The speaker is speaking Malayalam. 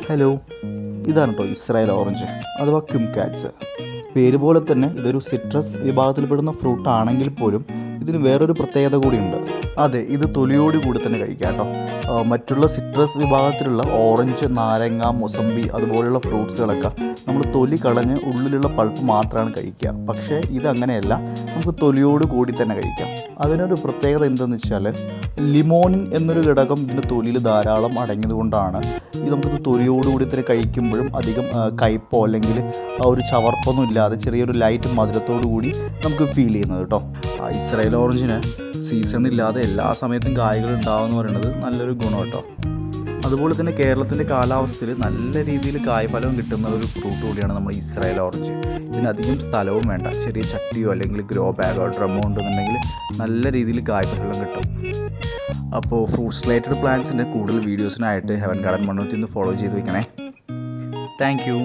ഹലോ, ഇതാണ് കേട്ടോ ഇസ്രായേൽ ഓറഞ്ച് അഥവാ കിംകാറ്റ്സ്. പേര് പോലെ തന്നെ ഇതൊരു സിട്രസ് വിഭാഗത്തിൽപ്പെടുന്ന ഫ്രൂട്ട് ആണെങ്കിൽ പോലും ഇതിന് വേറൊരു പ്രത്യേകത കൂടിയുണ്ട്. അതെ, ഇത് തൊലിയോടുകൂടി തന്നെ കഴിക്കാം കേട്ടോ. മറ്റുള്ള സിട്രസ് വിഭാഗത്തിലുള്ള ഓറഞ്ച്, നാരങ്ങ, മൊസമ്പി അതുപോലെയുള്ള ഫ്രൂട്ട്സുകളൊക്കെ നമ്മൾ തൊലി കളഞ്ഞ് ഉള്ളിലുള്ള പൾപ്പ് മാത്രമാണ് കഴിക്കുക. പക്ഷേ ഇതങ്ങനെയല്ല, നമുക്ക് തൊലിയോട് കൂടി തന്നെ കഴിക്കാം. അതിനൊരു പ്രത്യേകത എന്തെന്ന് വെച്ചാൽ ലിമോണിൻ എന്നൊരു ഘടകം ഇതിൻ്റെ തൊലിയിൽ ധാരാളം അടങ്ങിയതുകൊണ്ടാണ് നമുക്കിത് തൊലിയോടുകൂടി തന്നെ കഴിക്കുമ്പോഴും അധികം കയ്പോ അല്ലെങ്കിൽ ഒരു ചവർപ്പൊന്നും ഇല്ലാതെ ചെറിയൊരു ലൈറ്റ് മധുരത്തോടു കൂടി നമുക്ക് ഫീൽ ചെയ്യുന്നത് കേട്ടോ. ഇസ്രായേൽ ഓറഞ്ചിന് സീസണില്ലാതെ എല്ലാ സമയത്തും കായ്കൾ ഉണ്ടാവുമെന്ന് പറയുന്നത് നല്ലൊരു ഗുണം കേട്ടോ. അതുപോലെ തന്നെ കേരളത്തിൻ്റെ കാലാവസ്ഥയിൽ നല്ല രീതിയിൽ കായ്ഫലം കിട്ടുന്ന ഒരു ഫ്രൂട്ട് കൂടിയാണ് നമ്മുടെ ഇസ്രായേൽ ഓറഞ്ച്. ഇതിനധികം സ്ഥലവും വേണ്ട, ചെറിയ ചട്ടിയോ അല്ലെങ്കിൽ ഗ്രോ ബാഗോ ഡ്രമ്മോ ഉണ്ടെന്നുണ്ടെങ്കിൽ നല്ല രീതിയിൽ കായ്ഫലം കിട്ടും. അപ്പോൾ ഫ്രൂട്ട്സ് റിലേറ്റഡ് പ്ലാന്റ്സിൻ്റെ കൂടുതൽ വീഡിയോസിനായിട്ട് ഹെവൻ ഗാർഡൻ മണ്ണൂത്തി ഒന്ന് ഫോളോ ചെയ്ത് വയ്ക്കണേ. Thank you.